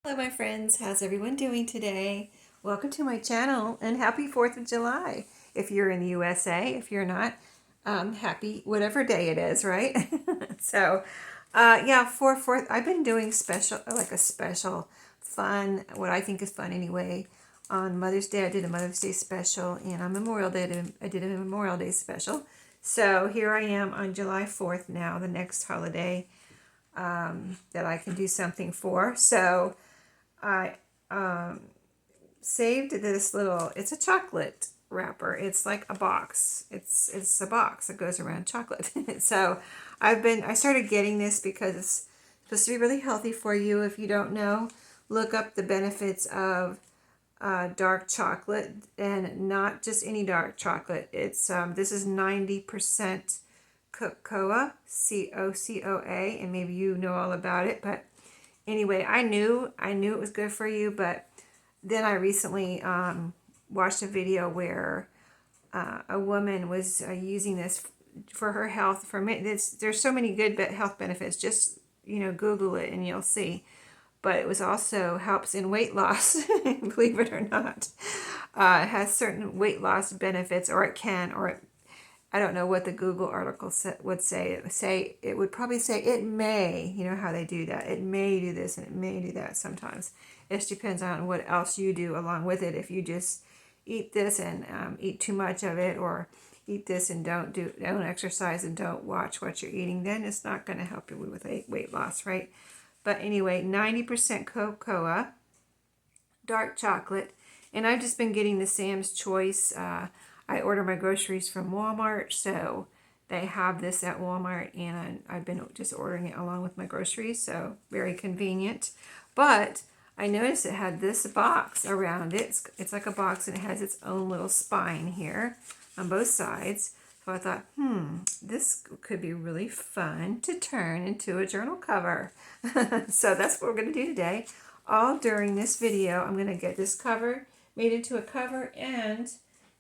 Hello my friends, how's everyone doing today? Welcome to my channel and happy 4th of July. If you're in the USA, if you're not, happy whatever day it is, right? So, yeah, for 4th, I've been doing a special fun, what I think is fun anyway. On Mother's Day, I did a Mother's Day special, and on Memorial Day, I did a Memorial Day special. So here I am on July 4th now, the next holiday that I can do something for. So, I saved this it's a chocolate wrapper. It's like a box. It's a box that goes around chocolate. So I started getting this because it's supposed to be really healthy for you. If you don't know, look up the benefits of dark chocolate, and not just any dark chocolate. It's this is 90% cocoa, COCOA, and maybe you know all about it, but anyway, I knew it was good for you, but then I recently watched a video where a woman was using this for her health. There's so many good health benefits. Just Google it and you'll see. But it was also helps in weight loss, believe it or not. It has certain weight loss benefits, or it can, or it I don't know what the Google article would say. It would probably say it may. You know how they do that. It may do this and it may do that sometimes. It just depends on what else you do along with it. If you just eat this and eat too much of it, or eat this and don't exercise and don't watch what you're eating, then it's not going to help you with weight loss, right? But anyway, 90% cocoa, dark chocolate, and I've just been getting the Sam's Choice. I order my groceries from Walmart, so they have this at Walmart, and I've been just ordering it along with my groceries, so very convenient. But I noticed it had this box around it. It's like a box, and it has its own little spine here on both sides. So I thought, this could be really fun to turn into a journal cover. So that's what we're going to do today. All during this video, I'm going to get this cover made into a cover and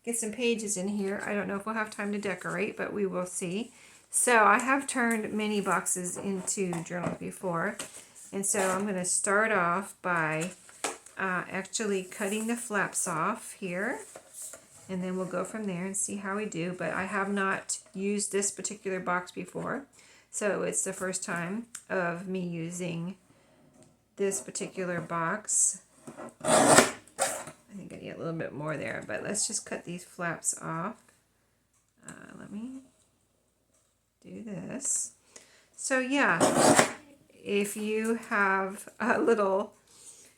get some pages in here. I don't know if we'll have time to decorate, but we will see. So I have turned mini boxes into journals before. And so I'm going to start off by actually cutting the flaps off here. And then we'll go from there and see how we do. But I have not used this particular box before, so it's the first time of me using this particular box. I think I need a little bit more there, but let's just cut these flaps off. Let me do this. So yeah, if you have a little,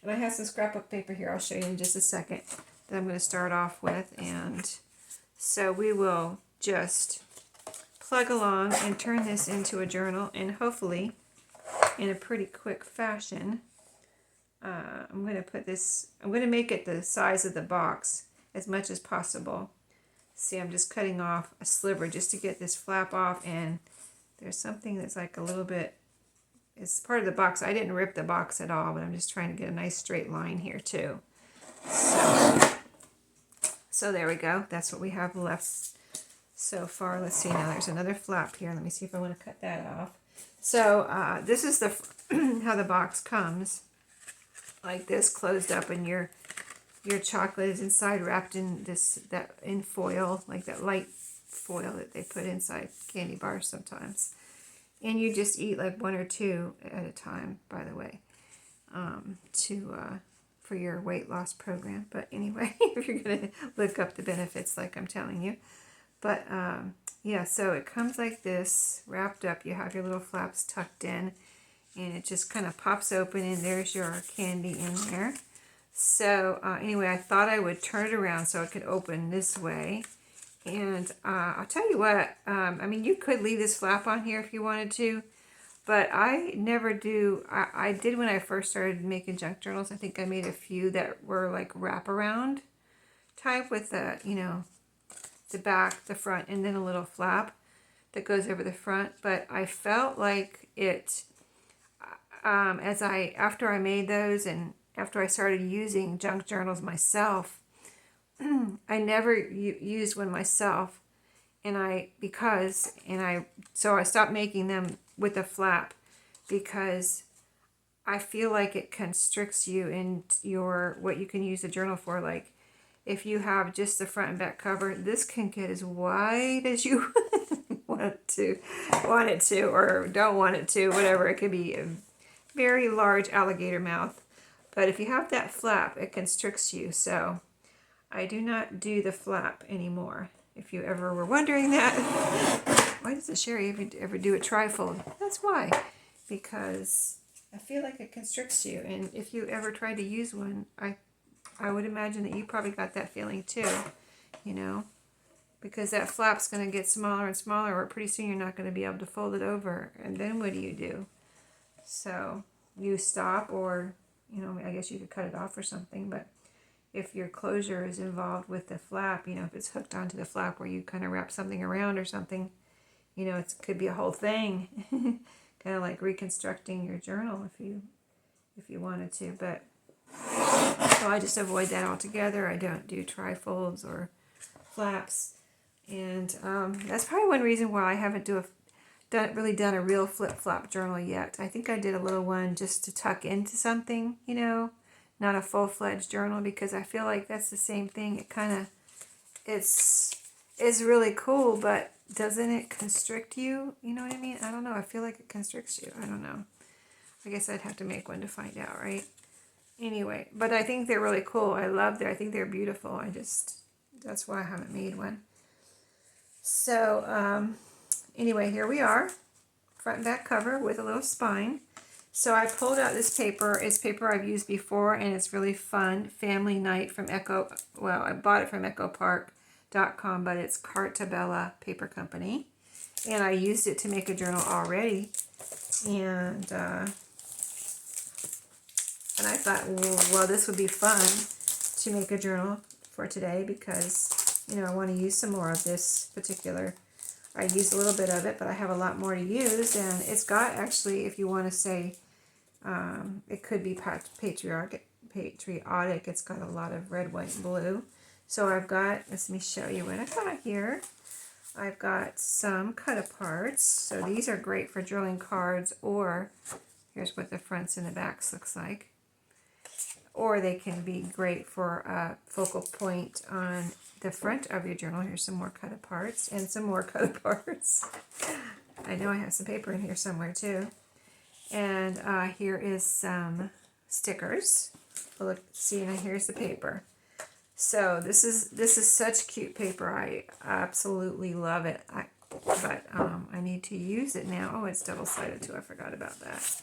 and I have some scrapbook paper here, I'll show you in just a second, that I'm going to start off with. And so we will just plug along and turn this into a journal, and hopefully in a pretty quick fashion. I'm going to make it the size of the box as much as possible. See, I'm just cutting off a sliver just to get this flap off, and there's something that's like a little bit, it's part of the box. I didn't rip the box at all, but I'm just trying to get a nice straight line here too. So there we go. That's what we have left so far. Let's see, now there's another flap here. Let me see if I want to cut that off. So this is the how the box comes, like this, closed up, and your chocolate is inside, wrapped in in foil, like that light foil that they put inside candy bars sometimes. And you just eat like one or two at a time, by the way, for your weight loss program. But anyway, if you're going to look up the benefits like I'm telling you. But yeah, so it comes like this, wrapped up. You have your little flaps tucked in, and it just kind of pops open, and there's your candy in there. So anyway, I thought I would turn it around so it could open this way. And I'll tell you what, I mean, you could leave this flap on here if you wanted to, but I never do. I did when I first started making junk journals. I think I made a few that were like wraparound type with the, the back, the front, and then a little flap that goes over the front. But I felt like it, after I made those and after I started using junk journals myself, I never used one myself, so I stopped making them with a flap, because I feel like it constricts you in your, what you can use a journal for. Like if you have just the front and back cover, this can get as wide as you want it to, or don't want it to, whatever. It could be a very large alligator mouth. But if you have that flap, it constricts you. So I do not do the flap anymore. If you ever were wondering that, why does the Sheree ever do a trifold? That's why. Because I feel like it constricts you. And if you ever tried to use one, I would imagine that you probably got that feeling too, you know, because that flap's going to get smaller and smaller, or pretty soon you're not going to be able to fold it over. And then what do you do? So you stop, or, you know, I guess you could cut it off or something. But if your closure is involved with the flap, you know, if it's hooked onto the flap where you kind of wrap something around or something, you know, it could be a whole thing. Kind of like reconstructing your journal if you wanted to. But so I just avoid that altogether. I don't do trifolds or flaps. And that's probably one reason why I haven't really done a real flip-flop journal yet. I think I did a little one just to tuck into something, you know, not a full-fledged journal, because I feel like that's the same thing. It kind of, it's really cool, but doesn't it constrict you? You know what I mean? I don't know. I feel like it constricts you. I don't know. I guess I'd have to make one to find out, right? Anyway, but I think they're really cool. I think they're beautiful. That's why I haven't made one. So, anyway, here we are. Front and back cover with a little spine. So I pulled out this paper. It's paper I've used before, and it's really fun. Family Night from Echo. Well, I bought it from EchoPark.com, but it's Cartabella Paper Company. And I used it to make a journal already. And I thought, well, this would be fun to make a journal for today, because, you know, I want to use some more of this particular. I used a little bit of it, but I have a lot more to use. And it's got, actually, if you want to say, it could be patriotic. It's got a lot of red, white, and blue. So I've got, let me show you what I got here. I've got some cut-aparts. So these are great for drawing cards, or here's what the fronts and the backs looks like. Or they can be great for a focal point on the front of your journal. Here's some more cut-aparts and some more cut-aparts. I know I have some paper in here somewhere too. And here is some stickers. Oh, look, see, now here's the paper. So this is such cute paper. I absolutely love it. But I need to use it now. Oh, it's double-sided too. I forgot about that.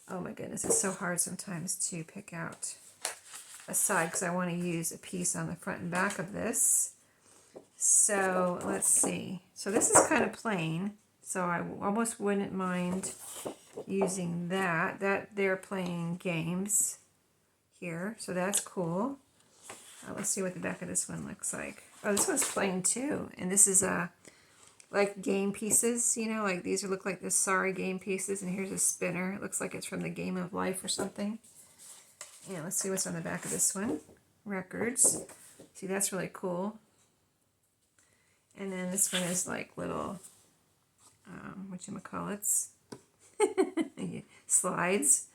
Oh my goodness, it's so hard sometimes to pick out a side, because I want to use a piece on the front and back of this. So let's see. So this is kind of plain, so I almost wouldn't mind using that. They're playing games here, so that's cool. Let's see what the back of this one looks like. Oh, this one's plain too, and this is like game pieces, you know, like these look like the Sorry game pieces, and here's a spinner. It looks like it's from the Game of Life or something. And let's see what's on the back of this one. Records. See, that's really cool. And then this one is like little, whatchamacallits, slides.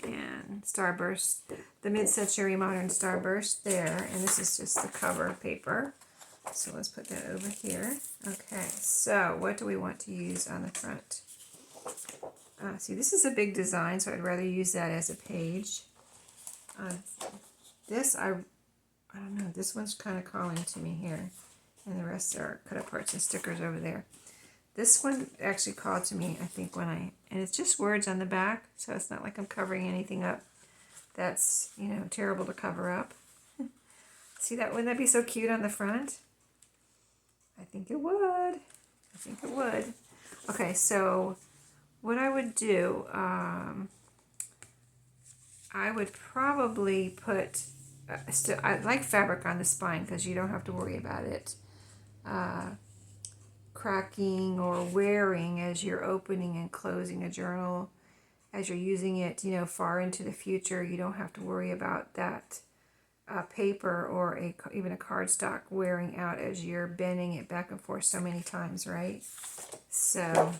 And Starburst, the mid-century modern Starburst there. And this is just the cover paper. So let's put that over here. Okay, so what do we want to use on the front? See, this is a big design, so I'd rather use that as a page. This, I don't know, this one's kind of calling to me here. And the rest are cut-aparts and stickers over there. This one actually called to me, I think, and it's just words on the back, so it's not like I'm covering anything up that's, you know, terrible to cover up. See that? Wouldn't that be so cute on the front? I think it would. I think it would. Okay, so what I would do, I would probably put, I like fabric on the spine because you don't have to worry about it cracking or wearing as you're opening and closing a journal, as you're using it, you know, far into the future. You don't have to worry about that paper or even a cardstock wearing out as you're bending it back and forth so many times, right? So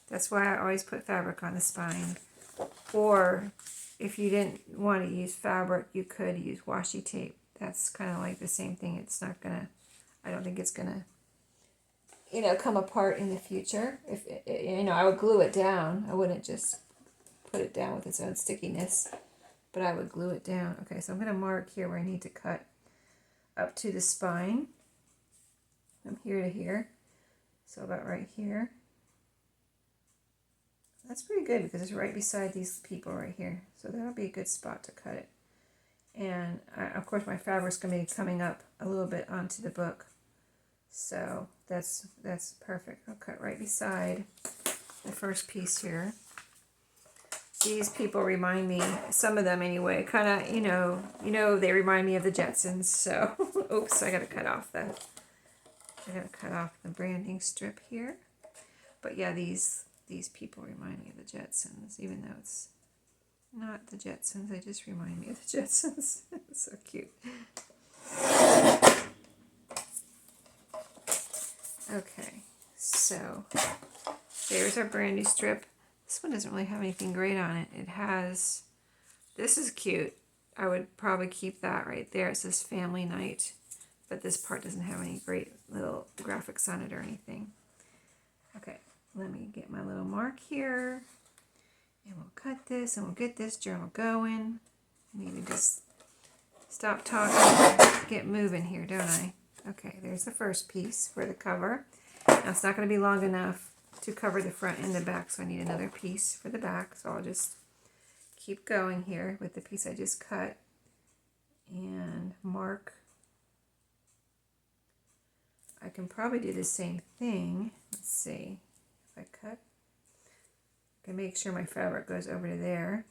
that's why I always put fabric on the spine. Or if you didn't want to use fabric, you could use washi tape. That's kind of like the same thing. It's not gonna, I don't think it's gonna, you know, come apart in the future. If you know, I would glue it down. I wouldn't just put it down with its own stickiness, but I would glue it down. Okay, so I'm gonna mark here where I need to cut up to the spine. From here to here, so about right here. That's pretty good because it's right beside these people right here. So that'll be a good spot to cut it. And of course my fabric's going to be coming up a little bit onto the book. So that's perfect. I'll cut right beside the first piece here. These people remind me, some of them anyway, kind of, you know, they remind me of the Jetsons. So, oops, I got to cut off the branding strip here. But yeah, these people remind me of the Jetsons, even though it's not the Jetsons. They just remind me of the Jetsons. So cute. Okay, so there's our brandy strip. This one doesn't really have anything great on it. It has, this is cute. I would probably keep that right there. It says family night, but this part doesn't have any great little graphics on it or anything. Okay, let me get my little mark here, and we'll cut this, and we'll get this journal going. I need to just stop talking and get moving here, don't I? Okay, there's the first piece for the cover. Now it's not going to be long enough to cover the front and the back, so I need another piece for the back. So I'll just keep going here with the piece I just cut and mark. I can probably do the same thing. Let's see. If I cut, I can make sure my fabric goes over to there.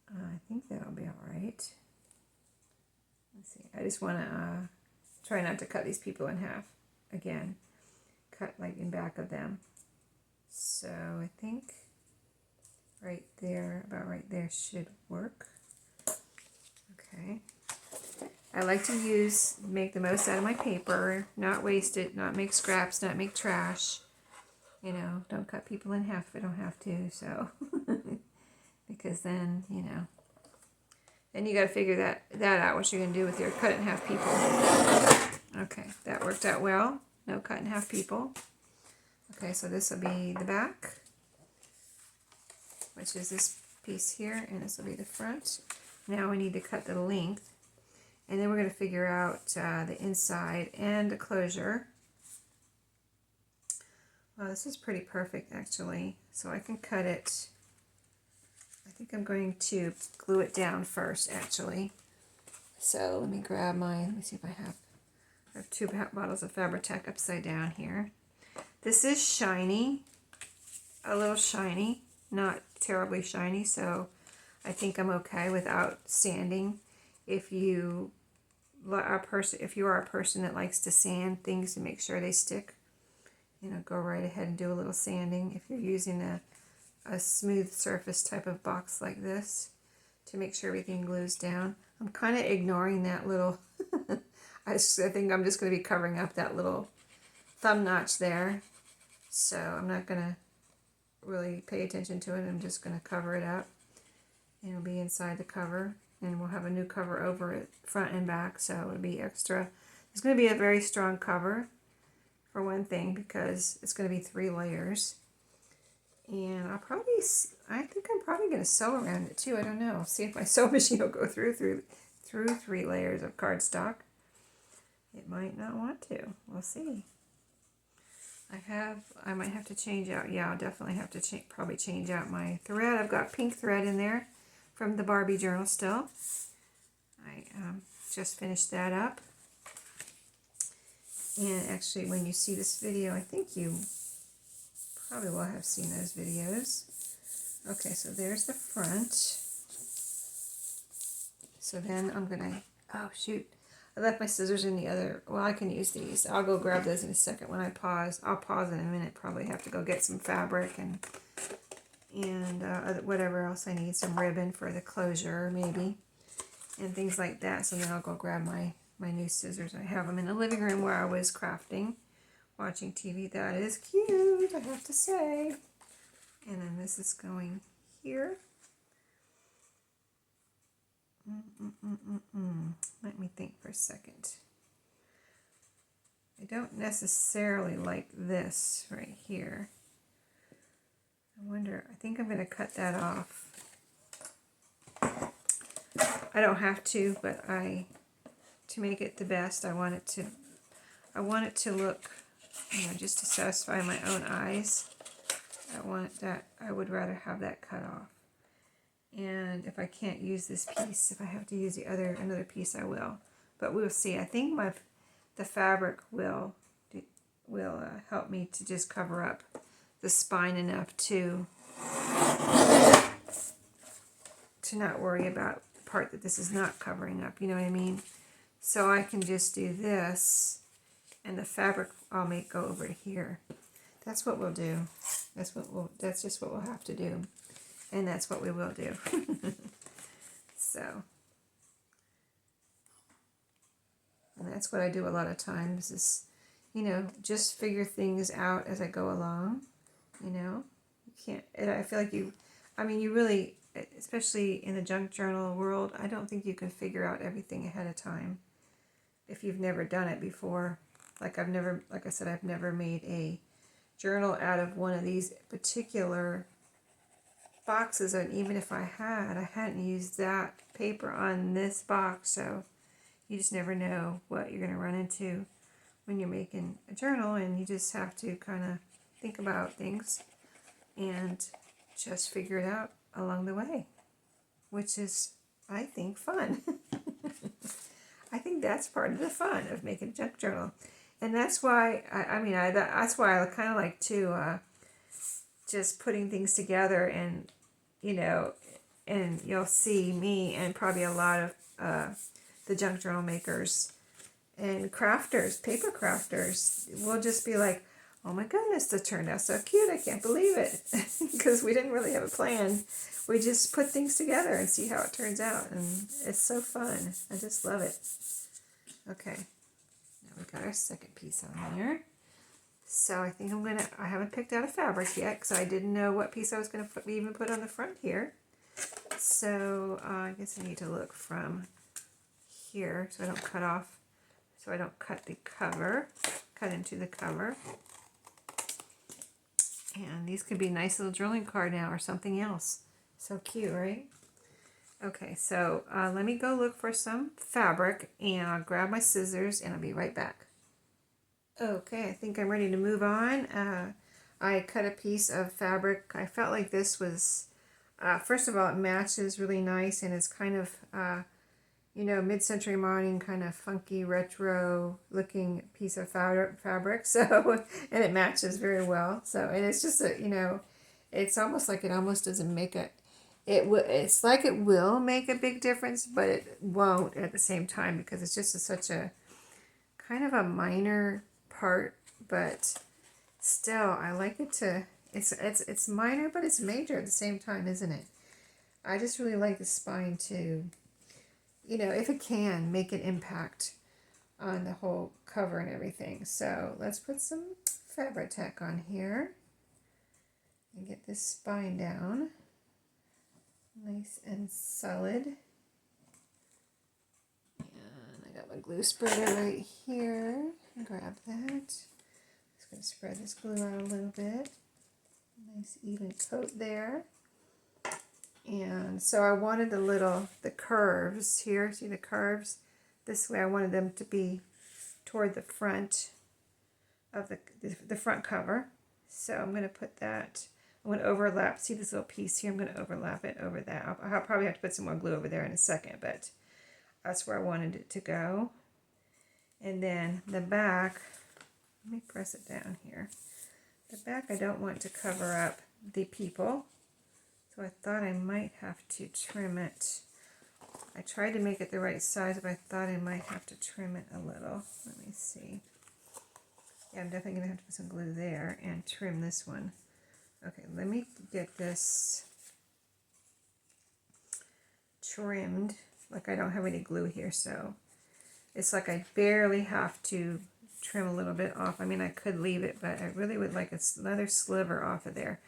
I think that'll be all right. Let's see. I just want to try not to cut these people in half again. Cut like in back of them. So I think right there, about right there should work. Okay. I like to make the most out of my paper, not waste it, not make scraps, not make trash. You know, don't cut people in half if I don't have to, so. Because then, you know, then you got to figure that out, what you're going to do with your cut in half people. Okay, that worked out well. No cut in half people. Okay, so this will be the back, which is this piece here, and this will be the front. Now we need to cut the length. And then we're going to figure out the inside and the closure. Well, this is pretty perfect, actually. So I can cut it. I think I'm going to glue it down first, actually. So let me grab let me see if I have 2 bottles of Fabri-Tac upside down here. This is shiny, a little shiny, not terribly shiny, so I think I'm okay without sanding. If you are a person that likes to sand things to make sure they stick, you know, go right ahead and do a little sanding. If you're using a smooth surface type of box like this to make sure everything glues down. I'm kind of ignoring that little, I think I'm just going to be covering up that little thumb notch there. So I'm not going to really pay attention to it. I'm just going to cover it up. And it'll be inside the cover. And we'll have a new cover over it, front and back, so it'll be extra. It's going to be a very strong cover, for one thing, because it's going to be 3 layers. And I think I'm probably going to sew around it too. I don't know. See if my sewing machine will go through 3 layers of cardstock. It might not want to. We'll see. I might have to change out. Yeah, I'll definitely have to probably change out my thread. I've got pink thread in there from the Barbie journal still. I just finished that up. And actually, when you see this video, I think you probably will have seen those videos. Okay, so there's the front. So then I'm gonna, oh shoot, I left my scissors in the other, well, I can use these. I'll go grab those in a second when I pause. I'll pause in a minute, probably have to go get some fabric and whatever else I need, some ribbon for the closure maybe, and things like that. So then I'll go grab my new scissors. I have them in the living room where I was crafting, watching TV. That is cute, I have to say. And then this is going here. Let me think for a second. I don't necessarily like this right here. I wonder, I think I'm going to cut that off. I don't have to, but to make it the best, I want it to look, just to satisfy my own eyes. I would rather have that cut off. And if I can't use this piece, if I have to use another piece, I will. But we'll see. I think the fabric will help me to just cover up the spine enough to not worry about the part that this is not covering up. You know what I mean? So I can just do this, and the fabric I'll go over here. That's what we'll do. That's just what we'll have to do. And that's what we will do. So, and that's what I do a lot of times is, just figure things out as I go along. You can't, I feel like you really, especially in the junk journal world, I don't think you can figure out everything ahead of time if you've never done it before. Like I said, I've never made a journal out of one of these particular boxes, and even if I hadn't used that paper on this box, so you just never know what you're going to run into when you're making a journal, and you just have to kind of think about things and just figure it out along the way, which is, I think, fun. I think that's part of the fun of making a junk journal, and that's why that's why I kind of like to just putting things together, and and you'll see me and probably a lot of the junk journal makers and crafters, paper crafters, will just be like, oh my goodness, that turned out so cute, I can't believe it. Because we didn't really have a plan. We just put things together and see how it turns out, and it's so fun. I just love it. Okay, now we got our second piece on there. So I think I haven't picked out a fabric yet because I didn't know what piece I was going to even put on the front here. So I guess I need to look from here so I don't cut the cover, cut into the cover. And these could be a nice little drilling card now or something else. So cute, right? Okay, so let me go look for some fabric, and I'll grab my scissors and I'll be right back. Okay, I think I'm ready to move on. I cut a piece of fabric. I felt like this was, first of all, it matches really nice, and it's kind of, mid-century modern, kind of funky, retro-looking piece of fabric. So, and it matches very well. So, and it's just it's almost like it almost doesn't make it's like it will make a big difference, but it won't at the same time, because it's just such a kind of a minor part, but still I like it to, it's minor, but it's major at the same time, isn't it? I just really like the spine to, if it can, make an impact on the whole cover and everything. So let's put some fabric tack on here and get this spine down nice and solid. And I got my glue spreader right here. Grab that. Just going to spread this glue out a little bit. Nice even coat there. And so I wanted the curves here. See the curves? This way I wanted them to be toward the front of the front cover. So I'm going to put that, I'm going to overlap. See this little piece here? I'm going to overlap it over that. I'll probably have to put some more glue over there in a second, but that's where I wanted it to go. And then the back, let me press it down here. The back I don't want to cover up the people, so I thought I might have to trim it. I tried to make it the right size, but I thought I might have to trim it a little. Let me see. Yeah, I'm definitely going to have to put some glue there and trim this one. Okay, let me get this trimmed. Like, I don't have any glue here, so it's like I barely have to trim a little bit off. I mean, I could leave it, but I really would like another sliver off of there.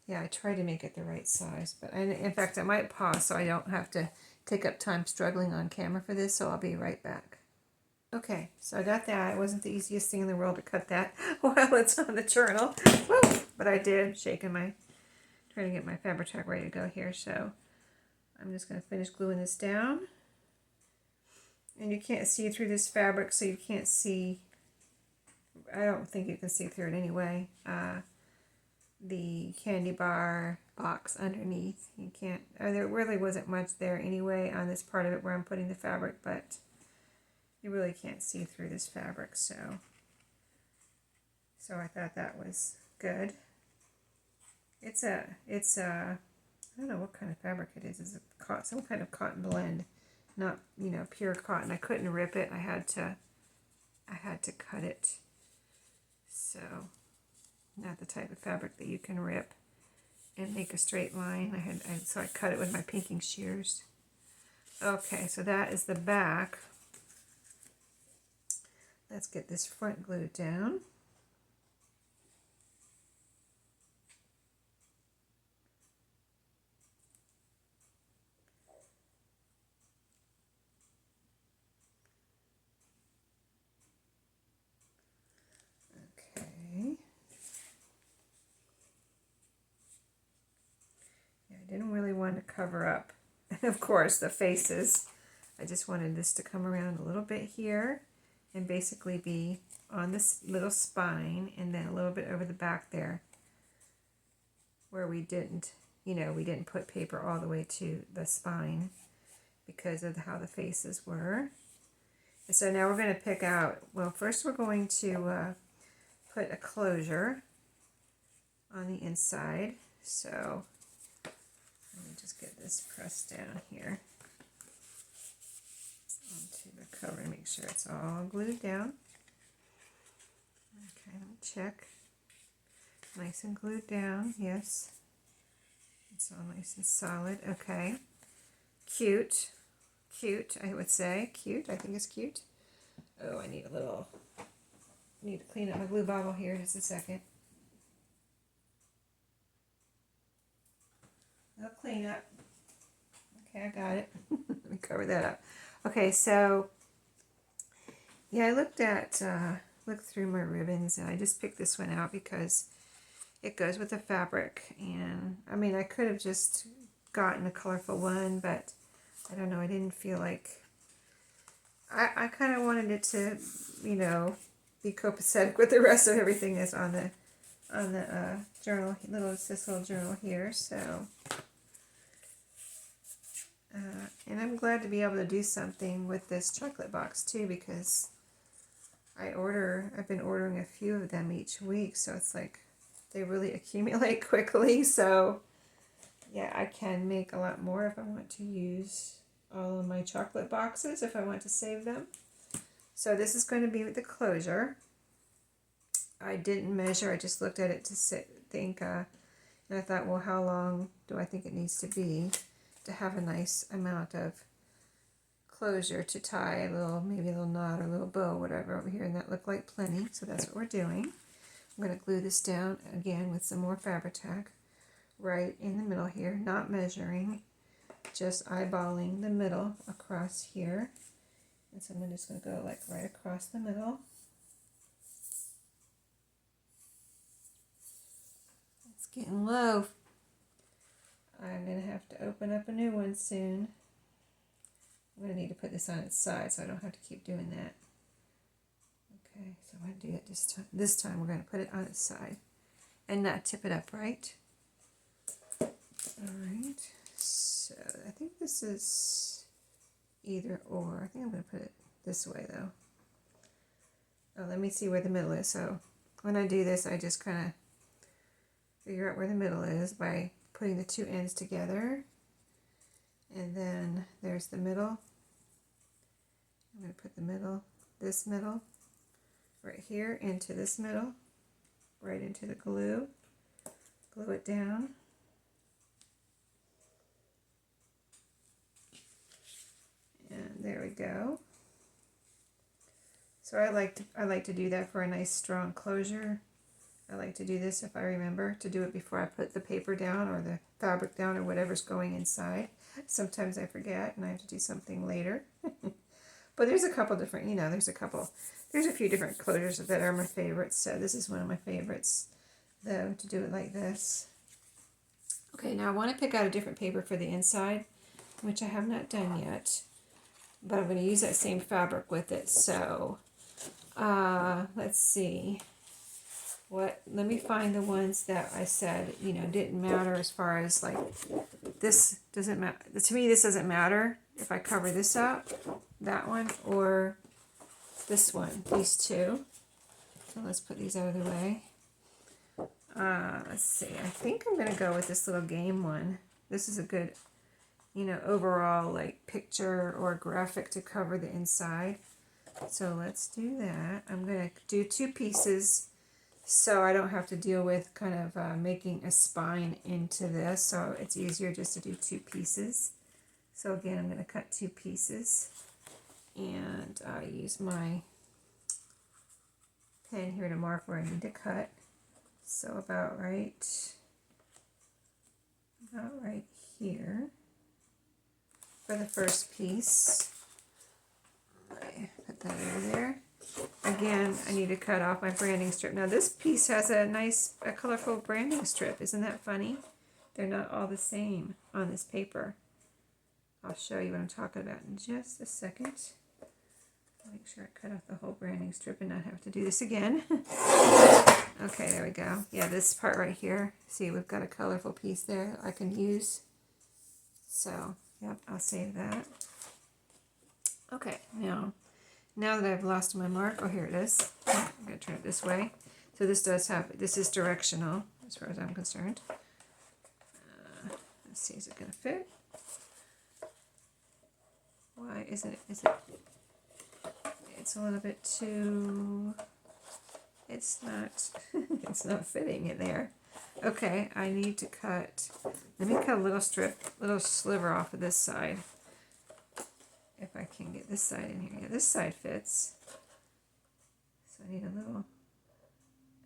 Yeah, I try to make it the right size, but in fact, I might pause so I don't have to take up time struggling on camera for this, so I'll be right back. Okay, so I got that. It wasn't the easiest thing in the world to cut that while it's on the journal. Woo! But I did, trying to get my Fabri-Tac ready to go here. So I'm just going to finish gluing this down. And you can't see through this fabric, so you can't see, I don't think you can see through it anyway. The candy bar box underneath. You can't, there really wasn't much there anyway on this part of it where I'm putting the fabric, but you really can't see through this fabric, so I thought that was good. It's a I don't know what kind of fabric it is. It's some kind of cotton blend, not, you know, pure cotton. I couldn't rip it. I had to cut it. So not the type of fabric that you can rip and make a straight line. So I cut it with my pinking shears. Okay, so that is the back. Let's get this front glued down. Okay. Yeah, I didn't really want to cover up, of course, the faces. I just wanted this to come around a little bit here and basically be on this little spine and then a little bit over the back there where we didn't, you know, we didn't put paper all the way to the spine because of how the faces were. And so now we're going to pick out, well, first we're going to put a closure on the inside. So let me just get this pressed down here onto the cover and make sure it's all glued down. Okay, let me check. Nice and glued down, yes. It's all nice and solid. Okay. Cute. Cute, I would say. Cute, I think it's cute. Oh, I need to clean up my glue bottle here just a second. A little cleanup. Okay, I got it. Let me cover that up. Okay, so yeah, I looked through my ribbons and I just picked this one out because it goes with the fabric. And I mean, I could have just gotten a colorful one, but I don't know, I didn't feel like, I kind of wanted it to, you know, be copacetic with the rest of everything that's on the journal, this little journal here. So and I'm glad to be able to do something with this chocolate box too, because I've been ordering a few of them each week, so it's like they really accumulate quickly. So yeah, I can make a lot more if I want to use all of my chocolate boxes, if I want to save them. So this is going to be with the closure. I didn't measure, I just looked at it to think, and I thought, well, how long do I think it needs to be to have a nice amount of closure to tie maybe a little knot or a little bow, whatever over here, and that looked like plenty, so that's what we're doing. I'm going to glue this down again with some more Fabri-Tac right in the middle here, not measuring, just eyeballing the middle across here. And so I'm just going to go like right across the middle. It's getting low. I'm going to have to open up a new one soon. I'm going to need to put this on its side so I don't have to keep doing that. Okay, so I'm going to do it this time. This time we're going to put it on its side and not tip it up, right? Alright, so I think this is either or. I think I'm going to put it this way though. Oh, let me see where the middle is. So when I do this, I just kind of figure out where the middle is by putting the two ends together. And then there's the middle. I'm going to put this middle, right here into this middle, right into the glue. Glue it down. And there we go. So I like to do that for a nice strong closure. I like to do this if I remember to do it before I put the paper down or the fabric down or whatever's going inside. Sometimes I forget and I have to do something later. But there's a couple different, there's a few different closures that are my favorites. So this is one of my favorites, though, to do it like this. Okay, now I want to pick out a different paper for the inside, which I have not done yet. But I'm going to use that same fabric with it. So, let's see. Let me find the ones that I said, didn't matter as far as like, this doesn't matter. To me, this doesn't matter if I cover this up, that one, or this one, these two. So let's put these out of the way. Let's see, I think I'm going to go with this little game one. This is a good, overall like picture or graphic to cover the inside. So let's do that. I'm going to do 2 pieces so I don't have to deal with kind of making a spine into this. So it's easier just to do 2 pieces. So again, I'm going to cut 2 pieces and I use my pen here to mark where I need to cut. So about right here for the first piece. I put that over there. Again, I need to cut off my branding strip. Now this piece has a nice, colorful branding strip. Isn't that funny? They're not all the same on this paper. I'll show you what I'm talking about in just a second. Make sure I cut off the whole branding strip and not have to do this again. Okay, there we go. Yeah, this part right here. See, we've got a colorful piece there I can use. So, yep, I'll save that. Okay, now that I've lost my mark, oh, here it is. I'm going to turn it this way. So this is directional as far as I'm concerned. Let's see, is it going to fit? Why isn't it? It's a little bit too, it's not fitting in there. Okay, I need to cut, let me cut a little sliver off of this side. If I can get this side in here. Yeah, this side fits. So I need I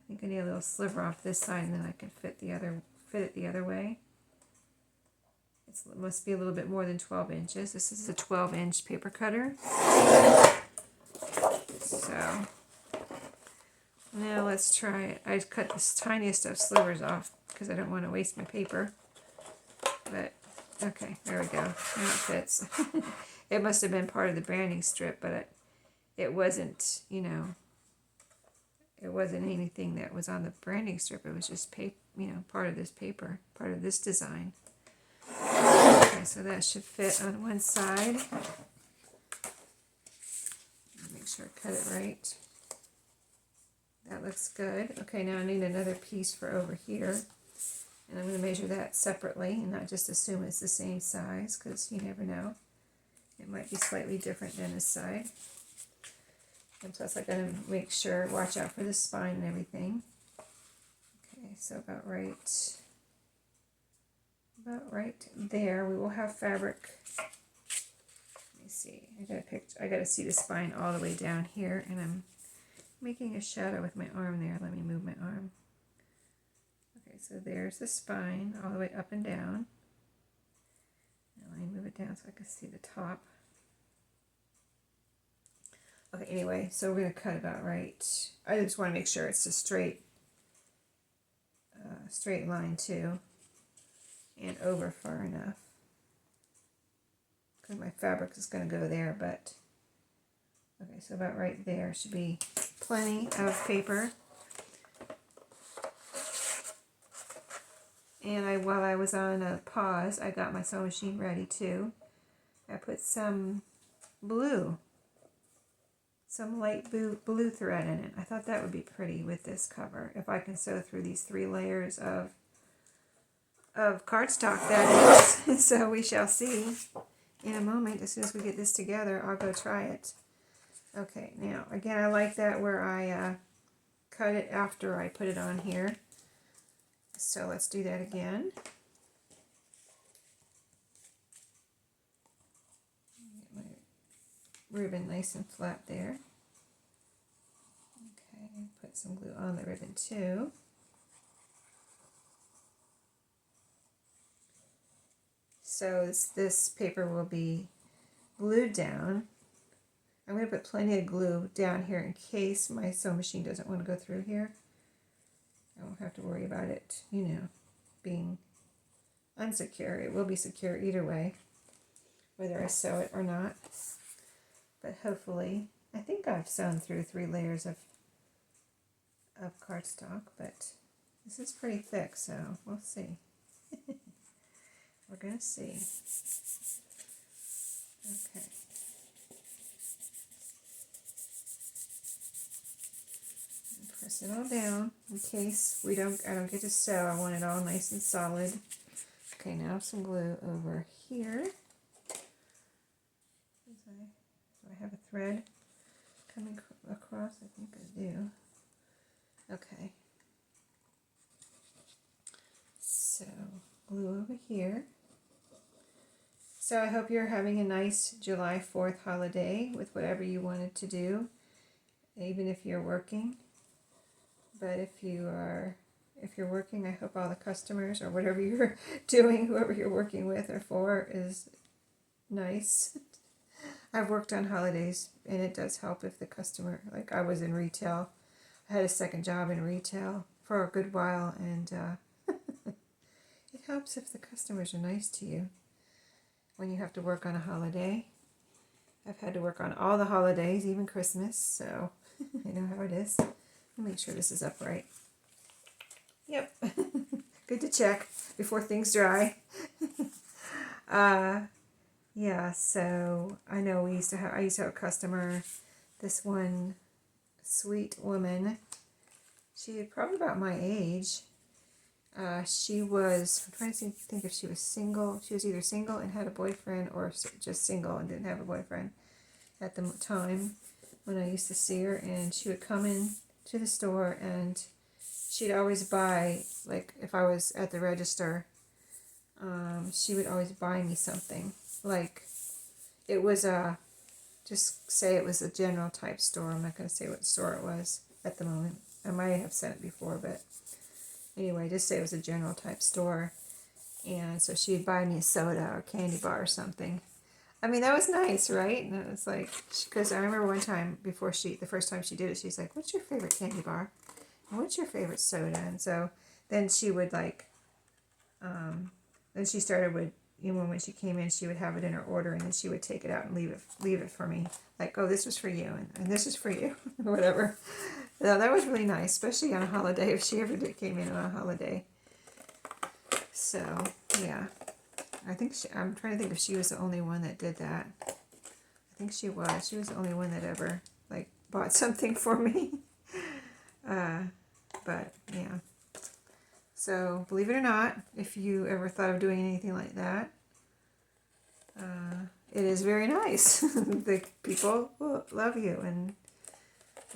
think I need a little sliver off this side and then I can fit it the other way. It must be a little bit more than 12 inches. This is a 12-inch paper cutter. So now let's try it. I cut the tiniest of slivers off because I don't want to waste my paper. But okay, there we go. Now it fits. It must have been part of the branding strip, but it wasn't, it wasn't anything that was on the branding strip. It was just part of this paper, part of this design. Okay, so that should fit on one side. Make sure I cut it right. That looks good. Okay, now I need another piece for over here. And I'm going to measure that separately and not just assume it's the same size because you never know. It might be slightly different than this side. And plus I got to make sure, watch out for the spine and everything. Okay, so about right there. We will have fabric. Let me see. I got to see the spine all the way down here, and I'm making a shadow with my arm there. Let me move my arm. Okay, so there's the spine all the way up and down. Now let me move it down so I can see the top. Okay, anyway, so we're going to cut about right. I just want to make sure it's a straight line too, and over far enough. Because my fabric is going to go there, but okay, so about right there should be plenty of paper. And while I was on a pause, I got my sewing machine ready too. I put some light blue thread in it. I thought that would be pretty with this cover. If I can sew through these 3 layers of cardstock, that is. So we shall see in a moment. As soon as we get this together, I'll go try it. Okay, now again, I like that where I cut it after I put it on here. So let's do that again. Get my ribbon nice and flat there. Okay, put some glue on the ribbon too. So this paper will be glued down. I'm going to put plenty of glue down here in case my sewing machine doesn't want to go through here. I won't have to worry about it, you know, being unsecure. It will be secure either way, whether I sew it or not. But hopefully, I think I've sewn through 3 layers of cardstock, but this is pretty thick, so we'll see. We're going to see. Okay. Press it all down in case I don't get to sew. I want it all nice and solid. Okay, now some glue over here. Do I have a thread coming across? I think I do. Okay. So, glue over here. So I hope you're having a nice July 4th holiday with whatever you wanted to do, even if you're working. But if you're working, I hope all the customers or whatever you're doing, whoever you're working with or for, is nice. I've worked on holidays, and it does help if the customer, like I was in retail. I had a second job in retail for a good while, and it helps if the customers are nice to you when you have to work on a holiday. I've had to work on all the holidays, even Christmas, so I know how it is. Make sure this is upright. Yep. Good to check before things dry. Yeah, so I know I used to have a customer, this one sweet woman. She was probably about my age. She was, I'm trying to think if she was single. She was either single and had a boyfriend or just single and didn't have a boyfriend at the time when I used to see her. And she would come in to the store, and she'd always buy, like if I was at the register, she would always buy me something. Like it was just say it was a general type store. I'm not going to say what store it was at the moment. I might have said it before, but anyway, just say it was a general type store. And so she'd buy me a soda or candy bar or something. I mean, that was nice, right? And it was like, because I remember one time the first time she did it, she's like, what's your favorite candy bar? And what's your favorite soda? And so then she would like, then she started with, you know, when she came in, she would have it in her order, and then she would take it out and leave it for me. Like, oh, this was for you, and this is for you, or whatever. So that was really nice, especially on a holiday, if she ever came in on a holiday. So, yeah. I'm trying to think if she was the only one that did that. I think she was. She was the only one that ever, like, bought something for me. But, yeah. So, believe it or not, if you ever thought of doing anything like that, it is very nice. The people love you. And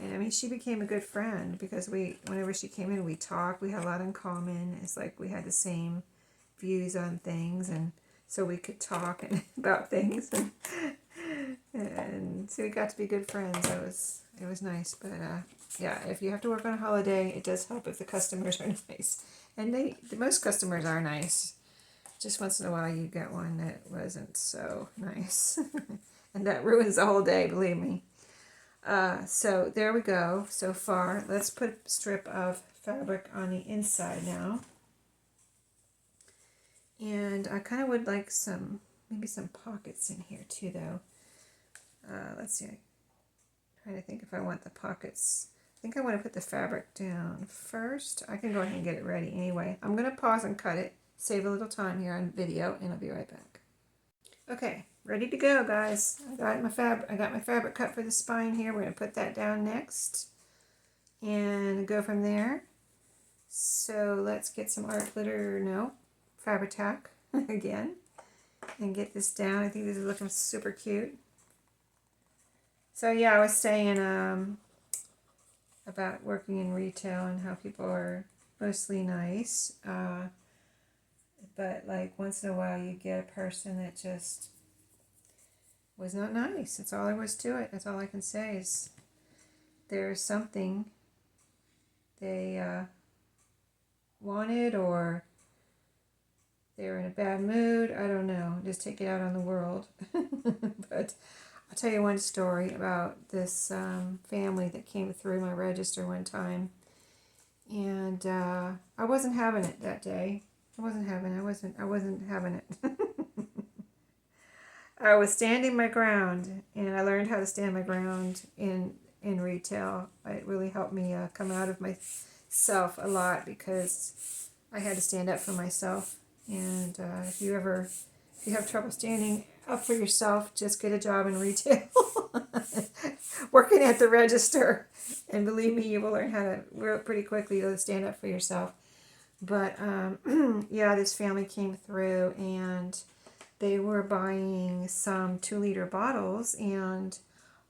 I mean, she became a good friend because whenever she came in, we talked. We had a lot in common. It's like we had the same views on things, and so we could talk about things, and so we got to be good friends. It was nice. But yeah, if you have to work on a holiday, it does help if the customers are nice, and most customers are nice. Just once in a while, you get one that wasn't so nice, and that ruins the whole day. Believe me. So there we go. So far, let's put a strip of fabric on the inside now. And I kind of would like maybe some pockets in here too, though. Let's see. I'm trying to think if I want the pockets. I think I want to put the fabric down first. I can go ahead and get it ready anyway. I'm going to pause and cut it, save a little time here on video, and I'll be right back. Okay, ready to go, guys. I got my fabric cut for the spine here. We're going to put that down next and go from there. So let's get some art glitter, Fabri-Tac again, and get this down. I think this is looking super cute. So yeah, I was saying about working in retail and how people are mostly nice, but like once in a while you get a person that just was not nice. That's all there was to it. That's all I can say is there's something they wanted, or they're in a bad mood. I don't know. Just take it out on the world. But I'll tell you one story about this family that came through my register one time, and I wasn't having it that day. I wasn't having it. I was standing my ground, and I learned how to stand my ground in retail. It really helped me come out of myself a lot because I had to stand up for myself. And if you have trouble standing up for yourself, just get a job in retail, working at the register, and believe me, you will learn how to pretty quickly to stand up for yourself. But yeah, this family came through and they were buying some 2-liter bottles, and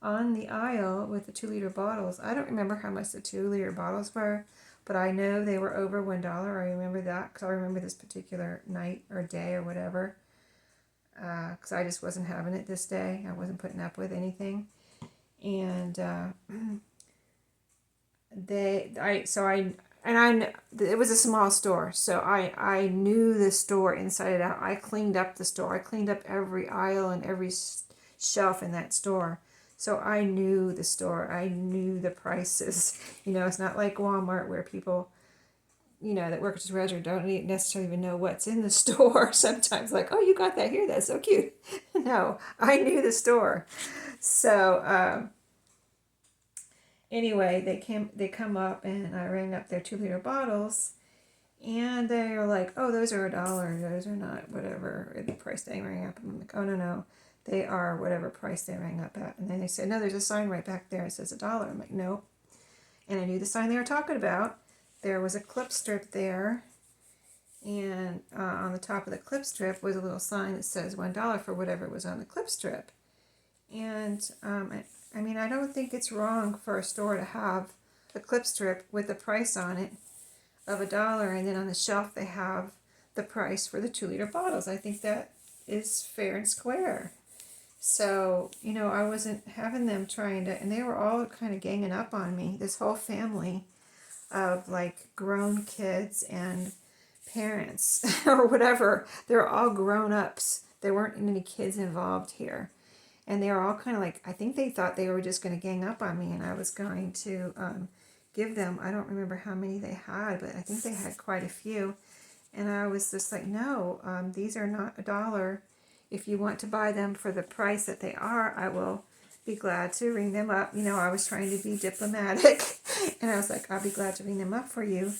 on the aisle with the 2-liter bottles, I don't remember how much the 2-liter bottles were, but I know they were over $1. I remember that because I remember this particular night or day or whatever, because I just wasn't having it this day. I wasn't putting up with anything. And it was a small store, so I knew the store inside and out. I cleaned up the store. I cleaned up every aisle and every shelf in that store. So I knew the store. I knew the prices. It's not like Walmart where people, that work at the register don't necessarily even know what's in the store. Sometimes like, oh, you got that here. That's so cute. No, I knew the store. So anyway, they come up and I rang up their 2-liter bottles, and they're like, oh, those are $1. Those are not whatever the price they rang up. I'm like, oh, no. They are whatever price they rang up at. And then they said, no, there's a sign right back there. It says $1. I'm like, no. And I knew the sign they were talking about. There was a clip strip there. And on the top of the clip strip was a little sign that says $1 for whatever was on the clip strip. And I don't think it's wrong for a store to have a clip strip with a price on it of $1. And then on the shelf they have the price for the 2-liter bottles. I think that is fair and square. So, I wasn't having them trying to, and they were all kind of ganging up on me. This whole family of like grown kids and parents or whatever. They're all grown ups. There weren't any kids involved here. And they were all kind of like, I think they thought they were just going to gang up on me and I was going to give them, I don't remember how many they had, but I think they had quite a few. And I was just like, no, these are not $1. If you want to buy them for the price that they are, I will be glad to ring them up. I was trying to be diplomatic, and I was like, I'll be glad to ring them up for you.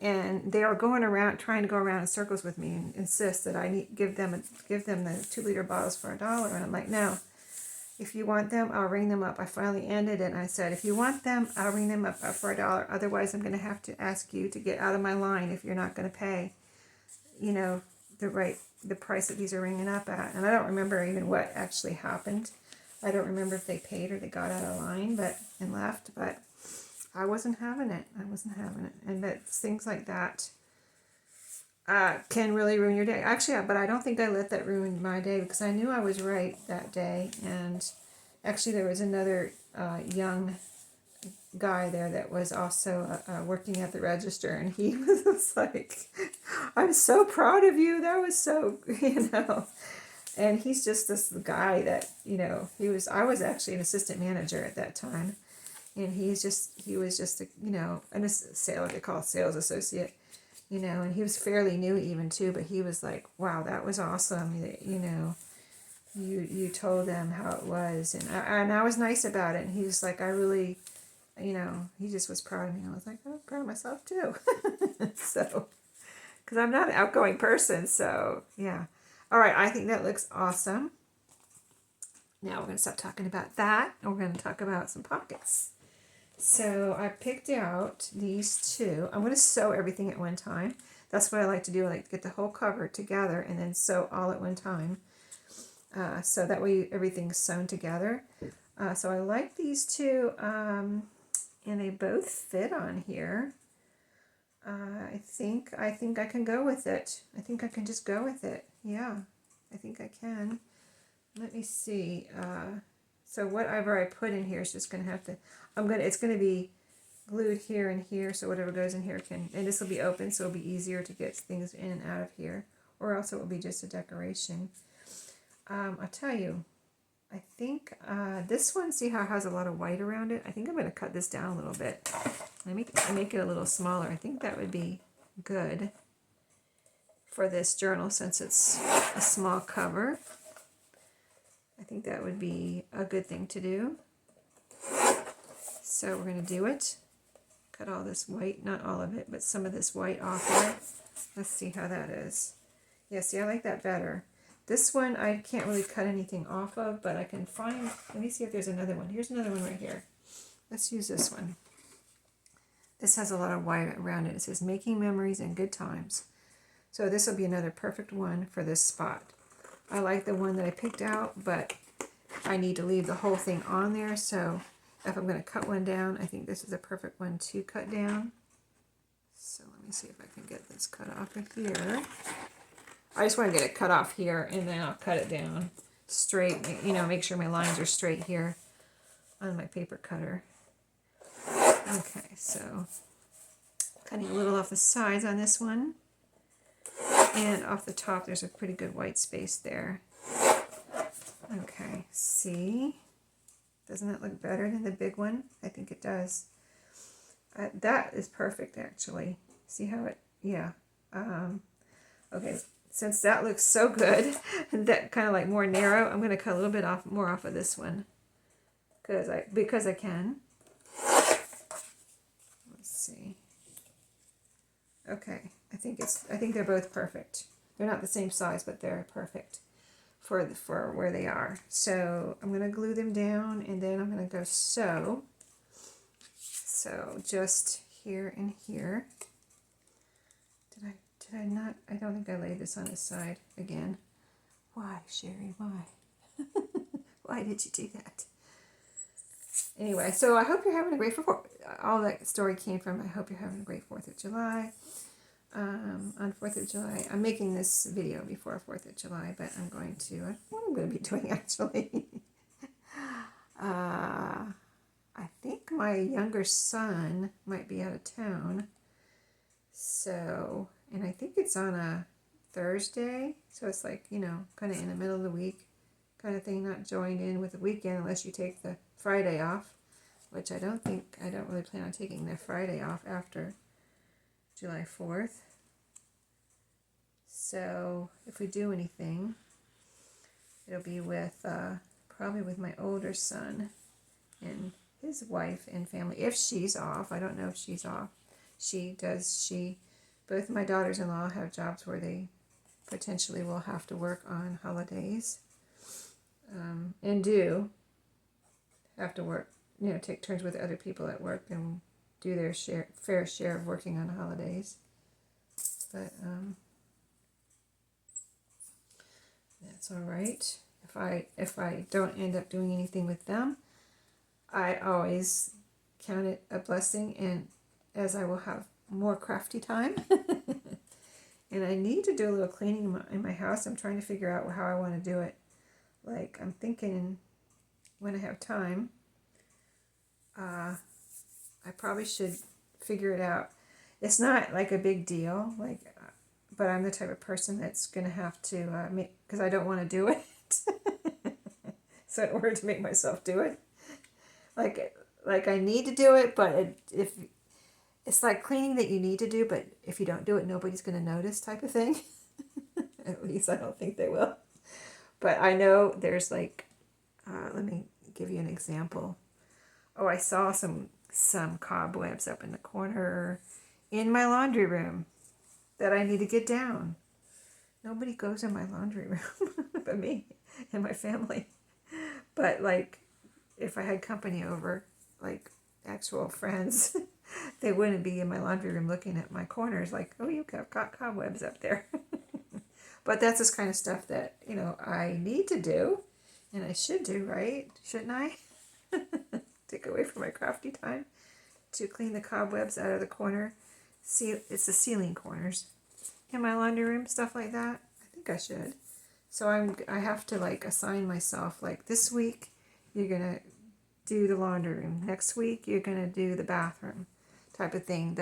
And they are trying to go around in circles with me and insist that I give them the 2-liter bottles for $1. And I'm like, no. If you want them, I'll ring them up. I finally ended it, and I said, if you want them, I'll ring them up for $1. Otherwise, I'm going to have to ask you to get out of my line if you're not going to pay, the price that these are ringing up at. And I don't remember even what actually happened. I don't remember if they paid or they got out of line and left, but I wasn't having it. And that things like that can really ruin your day. Actually, but I don't think I let that ruin my day because I knew I was right that day. And actually, there was another young guy there that was also working at the register, and he was like, I'm so proud of you. That was so, and he's just this guy that, I was actually an assistant manager at that time, and he was just they call it sales associate, and he was fairly new even too, but he was like, wow, that was awesome. You told them how it was, and I was nice about it, and he was like, I really, he just was proud of me. I was like, oh, I'm proud of myself too. So, because I'm not an outgoing person, so yeah. All right, I think that looks awesome. Now we're going to stop talking about that, and we're going to talk about some pockets. So I picked out these two. I'm going to sew everything at one time. That's what I like to do. I like to get the whole cover together and then sew all at one time. So that way everything's sewn together. So I like these two, and they both fit on here. I think I can go with it. I think I can just go with it. Yeah, I think I can. Let me see. So whatever I put in here is just going to have to, it's going to be glued here and here. So whatever goes in here and this will be open, so it'll be easier to get things in and out of here. or else it will be just a decoration. I'll tell you, I think this one, see how it has a lot of white around it? I think I'm going to cut this down a little bit. Make it a little smaller. I think that would be good for this journal since it's a small cover. I think that would be a good thing to do. So we're going to do it. Cut all this white, not all of it, but some of this white off here. Let's see how that is. Yeah, see, I like that better. This one I can't really cut anything off of, but I can find, let me see if there's another one. Here's another one right here. Let's use this one. This has a lot of white around it. It says making memories and good times. So this will be another perfect one for this spot. I like the one that I picked out, but I need to leave the whole thing on there. So if I'm going to cut one down, I think this is a perfect one to cut down. So let me see if I can get this cut off of here. I just want to get it cut off here, and then I'll cut it down straight, you know, make sure my lines are straight here on my paper cutter. Okay, so cutting a little off the sides on this one, and off the top there's a pretty good white space there. Okay, see? Doesn't that look better than the big one? I think it does. That is perfect, actually. See how it, yeah. Okay. Since that looks so good, and that kind of like more narrow, I'm going to cut a little bit more off of this one because I can. Let's see. Okay, I think they're both perfect. They're not the same size, but they're perfect for where they are. So I'm going to glue them down, and then I'm going to go sew. So just here and here. Did I not? I don't think I laid this on its side again. Why, Sheree? Why? Why did you do that? Anyway, so I hope you're having a great 4th. All that story came from, I hope you're having a great 4th of July. On 4th of July, I'm making this video before 4th of July, but I'm going to, I don't know what I'm going to be doing actually. I think my younger son might be out of town. So, and I think it's on a Thursday, so it's like, you know, kind of in the middle of the week kind of thing, not joined in with the weekend unless you take the Friday off, which I don't really plan on taking the Friday off after July 4th. So if we do anything, it'll be with, probably with my older son and his wife and family, if she's off. I don't know if she's off. Both my daughters-in-law have jobs where they potentially will have to work on holidays, and do have to work, you know, take turns with other people at work and do their fair share of working on holidays. But that's all right. If I don't end up doing anything with them, I always count it a blessing, and as I will have more crafty time. And I need to do a little cleaning in my house. I'm trying to figure out how I want to do it. Like, I'm thinking when I have time, I probably should figure it out. It's not like a big deal, like, but I'm the type of person that's going to have to make, because I don't want to do it. So in order to make myself do it, like I need to do it, but if it's like cleaning that you need to do, but if you don't do it, nobody's going to notice type of thing. At least I don't think they will. But I know there's like, let me give you an example. Oh, I saw some cobwebs up in the corner in my laundry room that I need to get down. Nobody goes in my laundry room but me and my family. But like, if I had company over, like actual friends, they wouldn't be in my laundry room looking at my corners like, oh, you've got cobwebs up there. But that's this kind of stuff that, you know, I need to do, and I should do, right? Shouldn't I? Take away from my crafty time to clean the cobwebs out of the corner. See, it's the ceiling corners in my laundry room, stuff like that. I think I should. So I have to like assign myself, like this week you're gonna do the laundry room. Next week you're gonna do the bathroom, type of thing.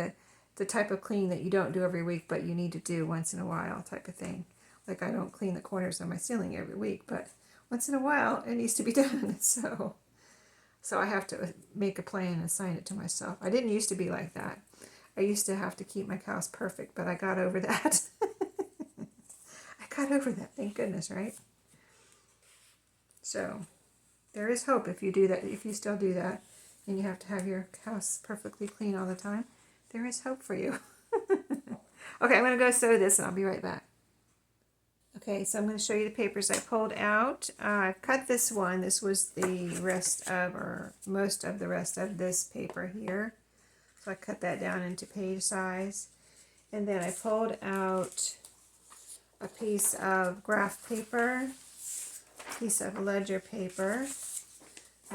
The type of cleaning that you don't do every week, but you need to do once in a while, type of thing. Like I don't clean the corners of my ceiling every week, but once in a while it needs to be done. So I have to make a plan and assign it to myself. I didn't used to be like that. I used to have to keep my house perfect, but I got over that. I got over that, thank goodness, right? So there is hope if you do that, if you still do that, and you have to have your house perfectly clean all the time. There is hope for you. Okay, I'm going to go sew this and I'll be right back. Okay, so I'm going to show you the papers I pulled out. I've cut this one. This was the rest of, or most of the rest of this paper here. So I cut that down into page size. And then I pulled out a piece of graph paper, a piece of ledger paper,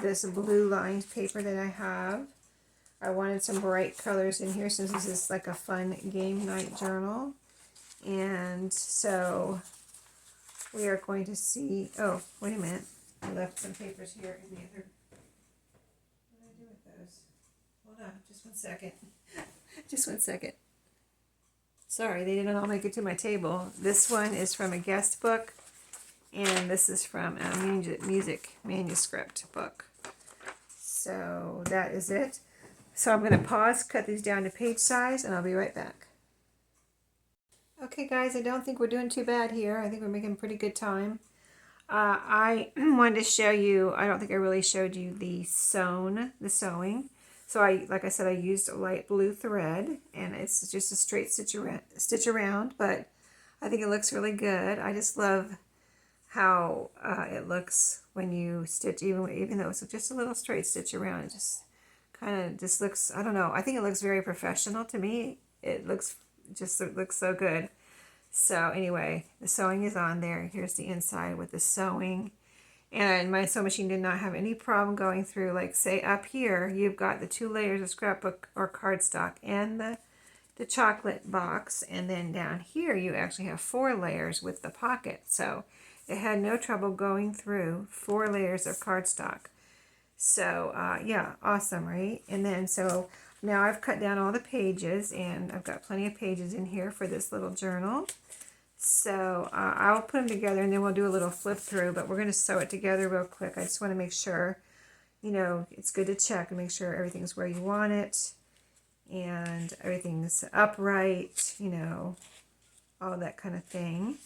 this blue lined paper that I have. I wanted some bright colors in here since this is like a fun game night journal. And so we are going to see, oh, wait a minute. I left some papers here in the other, what did I do with those? Hold on, just one second. Just one second. Sorry, they didn't all make it to my table. This one is from a guest book, and this is from a music manuscript book. So that is it. So I'm going to pause, cut these down to page size, and I'll be right back. Okay guys, I don't think we're doing too bad here. I think we're making pretty good time. I wanted to show you, I don't think I really showed you the sewing. So like I said, I used a light blue thread, and it's just a straight stitch around, but I think it looks really good. I just love how it looks when you stitch, even though it's just a little straight stitch around. It just kind of just looks, I don't know, I think it looks very professional to me. It looks so good. So anyway, the sewing is on there. Here's the inside with the sewing. And my sewing machine did not have any problem going through, like say up here, you've got the 2 layers of scrapbook or cardstock and the chocolate box. And then down here, you actually have 4 layers with the pocket. So it had no trouble going through 4 layers of cardstock. So yeah, awesome, right? And then so now I've cut down all the pages, and I've got plenty of pages in here for this little journal. So I'll put them together, and then we'll do a little flip through, but we're going to sew it together real quick. I just want to make sure, you know, it's good to check and make sure everything's where you want it and everything's upright, you know, all that kind of thing.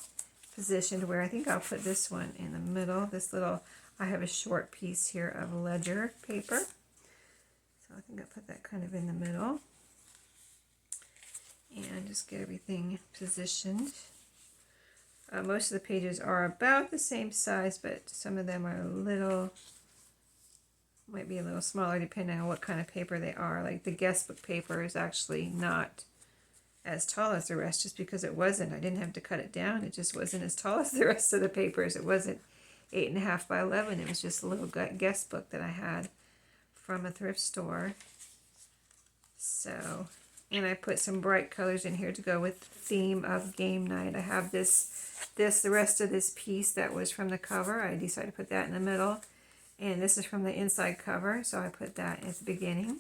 Positioned where I think I'll put this one in the middle. This little, I have a short piece here of ledger paper. So I think I'll put that kind of in the middle. And just get everything positioned. Most of the pages are about the same size, but some of them are a little, might be a little smaller depending on what kind of paper they are. Like the guest book paper is actually not as tall as the rest, just because it wasn't. I didn't have to cut it down. It just wasn't as tall as the rest of the papers. It wasn't 8.5 by 11. It was just a little guest book that I had from a thrift store. So, and I put some bright colors in here to go with the theme of game night. I have the rest of this piece that was from the cover. I decided to put that in the middle. And this is from the inside cover, so I put that at the beginning.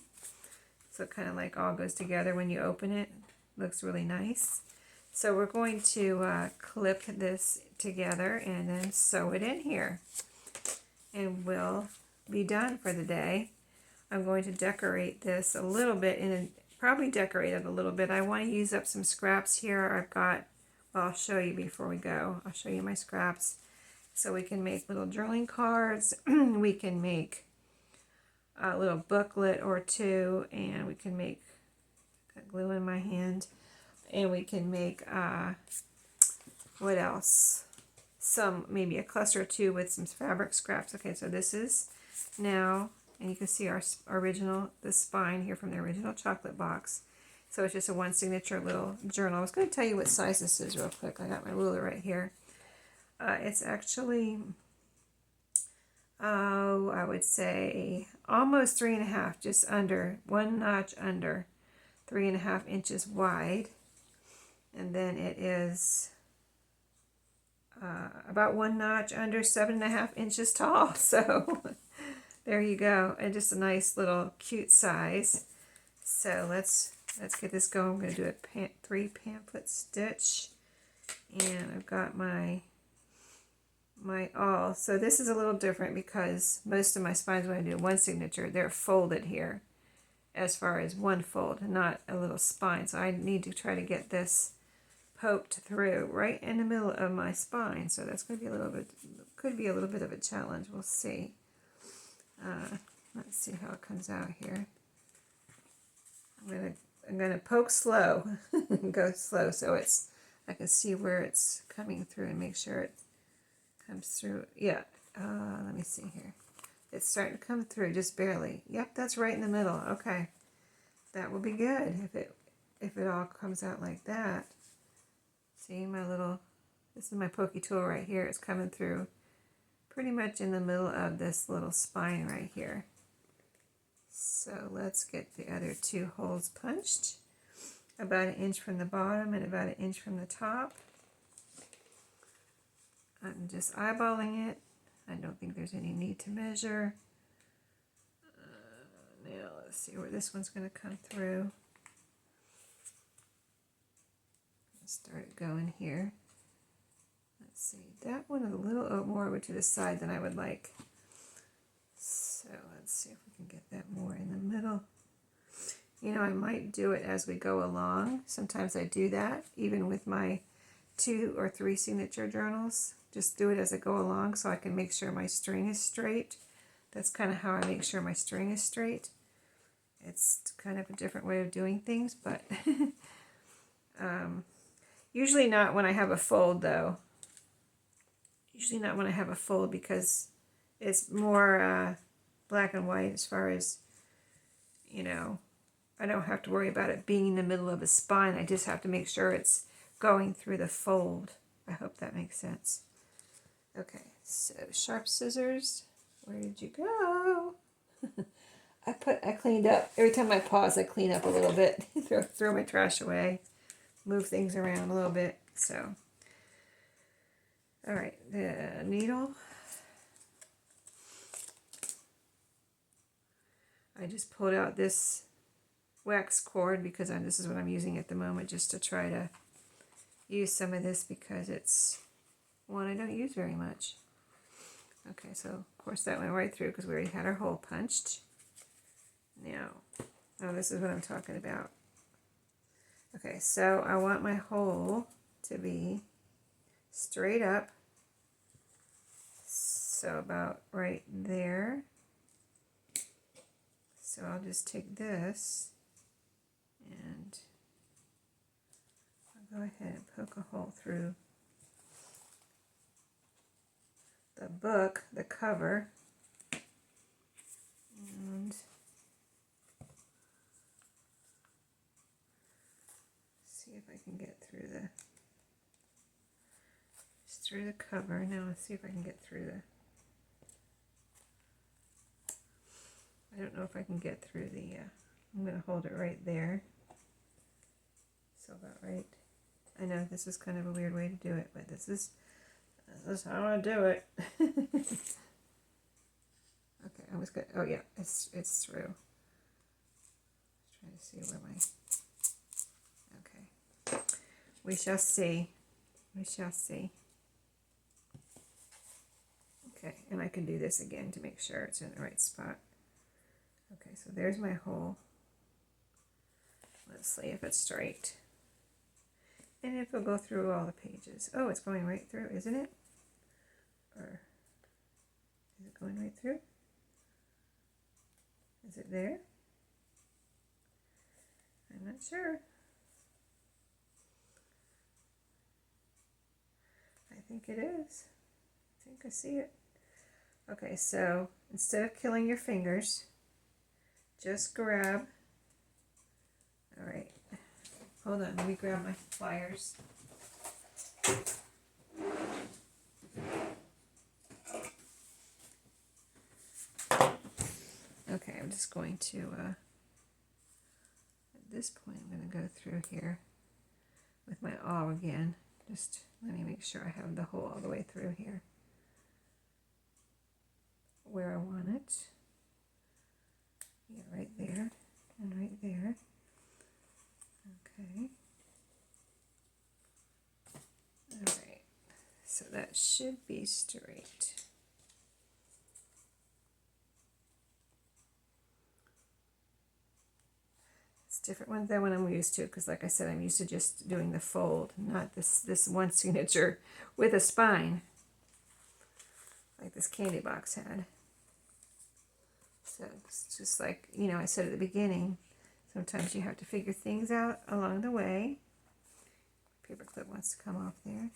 So it kind of like all goes together when you open it. Looks really nice. So we're going to clip this together and then sew it in here. And we'll be done for the day. I'm going to decorate this a little bit, and probably decorate it a little bit. I want to use up some scraps here. I've got, well, I'll show you before we go. I'll show you my scraps. So we can make little journaling cards. We can make a little booklet or 2, and we can make, got glue in my hand, and we can make, what else? Maybe a cluster or 2 with some fabric scraps. Okay, so this is now, and you can see our original, the spine here from the original chocolate box. So it's just a 1 signature little journal. I was going to tell you what size this is real quick. I got my ruler right here. It's actually, oh, I would say almost 3.5, just under, 1 notch under, 3.5 inches wide. And then it is about 1 notch under, 7.5 inches tall. So there you go. And just a nice little cute size. So let's get this going. I'm going to do a 3 pamphlet stitch. And I've got my awl. So this is a little different because most of my spines, when I do one signature, they're folded here as far as one fold, not a little spine. So I need to try to get this poked through right in the middle of my spine. So that's going to be a little bit, could be a little bit of a challenge. We'll see. Let's see how it comes out here. I'm gonna poke slow, go slow, so I can see where it's coming through and make sure it comes through. Yeah. Let me see here. It's starting to come through just barely. Yep, that's right in the middle. Okay, that will be good if it all comes out like that. See my little. This is my pokey tool right here. It's coming through pretty much in the middle of this little spine right here. So let's get the other two holes punched. About 1 inch from the bottom and about 1 inch from the top. I'm just eyeballing it. I don't think there's any need to measure. Now let's see where this one's going to come through. Start it going here. Let's see, that one is a little more over to the side than I would like. So let's see if we can get that more in the middle. You know, I might do it as we go along. Sometimes I do that, even with my 2 or 3 signature journals. Just do it as I go along so I can make sure my string is straight. That's kind of how I make sure my string is straight. It's kind of a different way of doing things, but usually not when I have a fold, though. Usually not when I have a fold because it's more black and white as far as, you know, I don't have to worry about it being in the middle of a spine. I just have to make sure it's going through the fold. I hope that makes sense. Okay, so sharp scissors. Where did you go? I cleaned up. Every time I pause, I clean up a little bit. throw my trash away. Move things around a little bit. So, all right, the needle. I just pulled out this wax cord because this is what I'm using at the moment, just to try to use some of this because it's one I don't use very much. Okay, so of course that went right through because we already had our hole punched. Now, oh, this is what I'm talking about. Okay, so I want my hole to be straight up, so about right there. So I'll just take this and I'll go ahead and poke a hole through the book, the cover, and see if I can get through the cover. Now let's see if I can get through I don't know if I can get through I'm going to hold it right there. So about right. I know this is kind of a weird way to do it, but this is how I do it. Okay, I was good. Oh yeah, it's through. Trying to see where okay. We shall see. We shall see. Okay, and I can do this again to make sure it's in the right spot. Okay, so there's my hole. Let's see if it's straight. And if it'll go through all the pages. Oh, it's going right through, isn't it? Or is it going right through? Is it there? I'm not sure. I think it is. I think I see it. Okay, so instead of killing your fingers, just grab. All right. Hold on, let me grab my pliers. Okay, I'm just going to, at this point, I'm going to go through here with my awl again. Just let me make sure I have the hole all the way through here, where I want it. Yeah, right there and right there. Okay. So that should be straight. It's different than what I'm used to, because like I said, I'm used to just doing the fold, not this one signature with a spine, like this candy box had. So it's just like, you know, I said at the beginning, sometimes you have to figure things out along the way. Paper clip wants to come off there.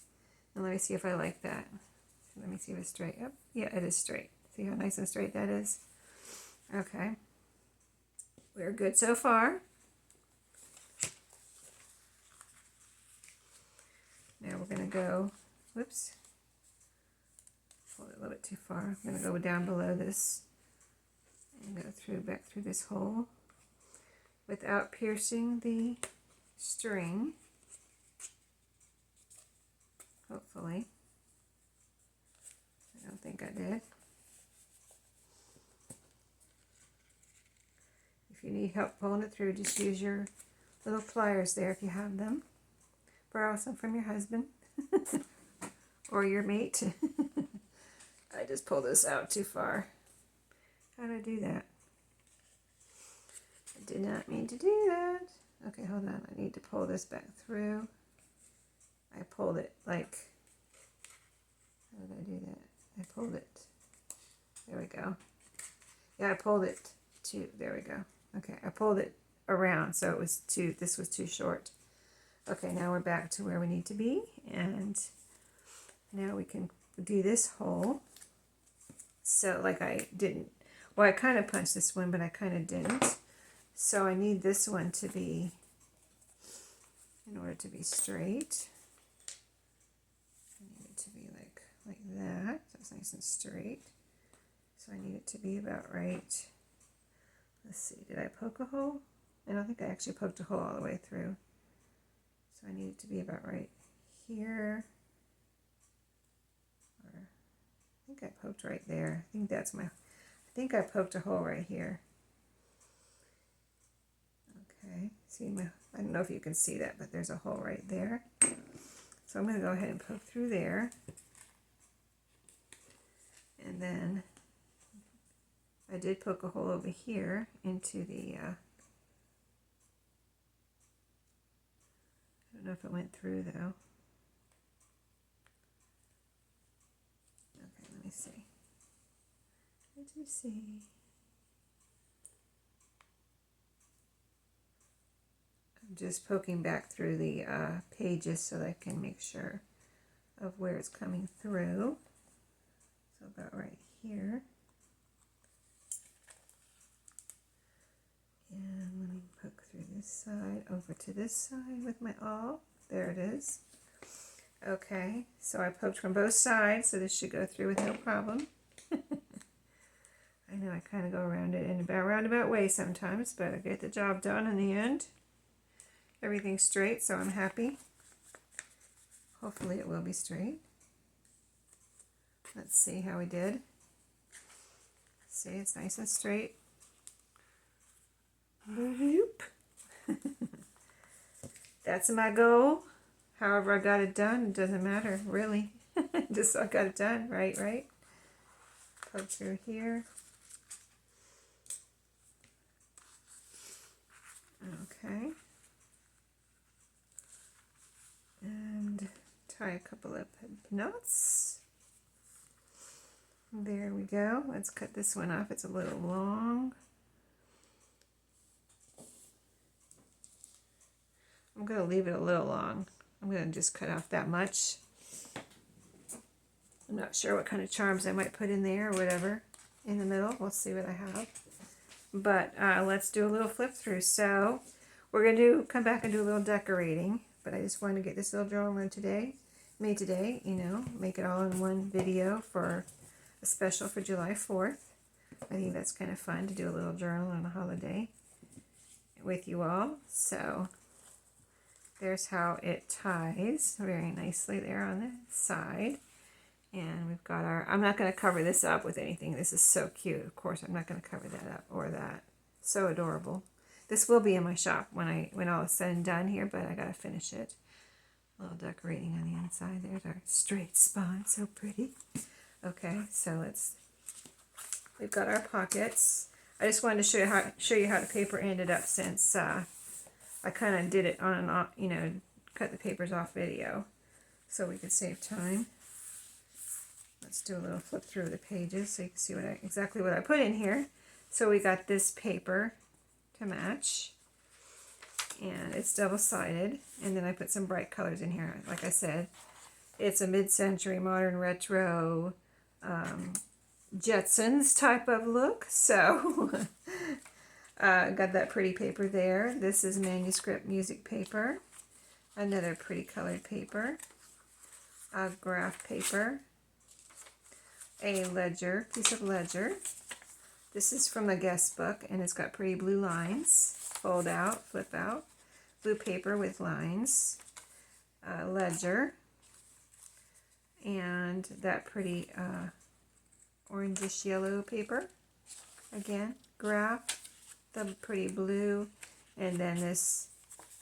And let me see if I like that. Let me see if it's straight. Yep, yeah, it is straight. See how nice and straight that is? Okay. We're good so far. Now we're going to go, whoops, hold it a little bit too far. I'm going to go down below this and go through, back through this hole without piercing the string, hopefully. I don't think I did. If you need help pulling it through, just use your little pliers there if you have them. Borrow some from your husband or your mate. I just pulled this out too far. How did I do that? I did not mean to do that. Okay, hold on. I need to pull this back through. I pulled it like, how did I do that? I pulled it. There we go. Yeah, I pulled it too. There we go. Okay, I pulled it around, so it was too, this was too short. Okay, now we're back to where we need to be, and now we can do this hole. So like I didn't, well, I kind of punched this one, but I kind of didn't. So I need this one to be, in order to be straight, I need it to be like that. That's nice and straight. So I need it to be about right. Let's see, did I poke a hole? I don't think I actually poked a hole all the way through. So I need it to be about right here. Or I think I poked right there. I think that's my, I think I poked a hole right here. Okay, see my, I don't know if you can see that, but there's a hole right there. So I'm going to go ahead and poke through there. And then I did poke a hole over here into the, I don't know if it went through though. Okay, let me see. Let me see. I'm just poking back through the pages so that I can make sure of where it's coming through. So about right here. And let me poke through this side over to this side with my awl. There it is. Okay, so I poked from both sides, so this should go through with no problem. I know I kind of go around it in a roundabout way sometimes, but I get the job done in the end. Everything's straight, so I'm happy. Hopefully it will be straight. Let's see how we did. See, it's nice and straight. That's my goal. However I got it done, it doesn't matter, really. Just so I got it done, right? Poke through here. Okay. And tie a couple of knots. There we go. Let's cut this one off. It's a little long. I'm going to leave it a little long. I'm going to just cut off that much. I'm not sure what kind of charms I might put in there or whatever in the middle. We'll see what I have. But let's do a little flip through. So we're going to come back and do a little decorating. But I just wanted to get this little journal made today, you know, make it all in one video for a special for July 4th. I think that's kind of fun to do a little journal on a holiday with you all. So there's how it ties very nicely there on the side. And we've got our, I'm not going to cover this up with anything. This is so cute. Of course, I'm not going to cover that up or that. So adorable. This will be in my shop when all is said and done here, but I got to finish it. A little decorating on the inside. There's our straight spine, so pretty. Okay, so we've got our pockets. I just wanted to show you how the paper ended up, since I kind of did it on and off, you know, cut the papers off video so we could save time. Let's do a little flip through the pages so you can see exactly what I put in here. So we got this paper to match, and it's double-sided, and then I put some bright colors in here. Like I said, it's a mid-century modern retro Jetsons type of look, so got that pretty paper there. This is manuscript music paper, another pretty colored paper, a graph paper, a ledger, piece of ledger. This is from the guest book, and it's got pretty blue lines, fold out, flip out, blue paper with lines, ledger, and that pretty orangish yellow paper, again, graph, the pretty blue, and then this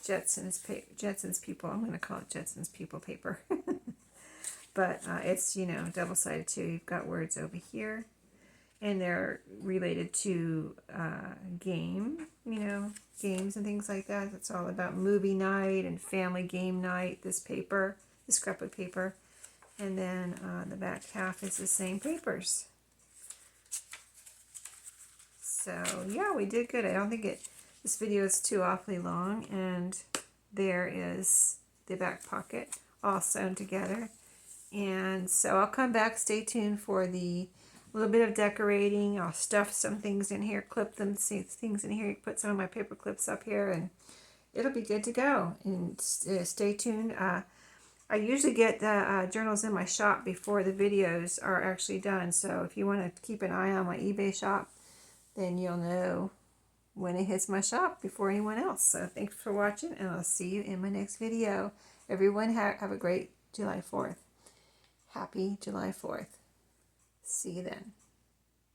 Jetsons People, I'm going to call it Jetsons People paper. But it's, you know, double-sided too. You've got words over here, and they're related to game, you know, games and things like that. It's all about movie night and family game night, this paper, this scrapbook paper. And then the back half is the same papers. So yeah, we did good. I don't think this video is too awfully long, and there is the back pocket all sewn together. And so I'll come back, stay tuned for the little bit of decorating. I'll stuff some things in here, clip them, see things in here, put some of my paper clips up here, and it'll be good to go. And stay tuned. I usually get the journals in my shop before the videos are actually done. So if you want to keep an eye on my eBay shop, then you'll know when it hits my shop before anyone else. So thanks for watching, and I'll see you in my next video. Everyone have a great July 4th. Happy July 4th. See you then.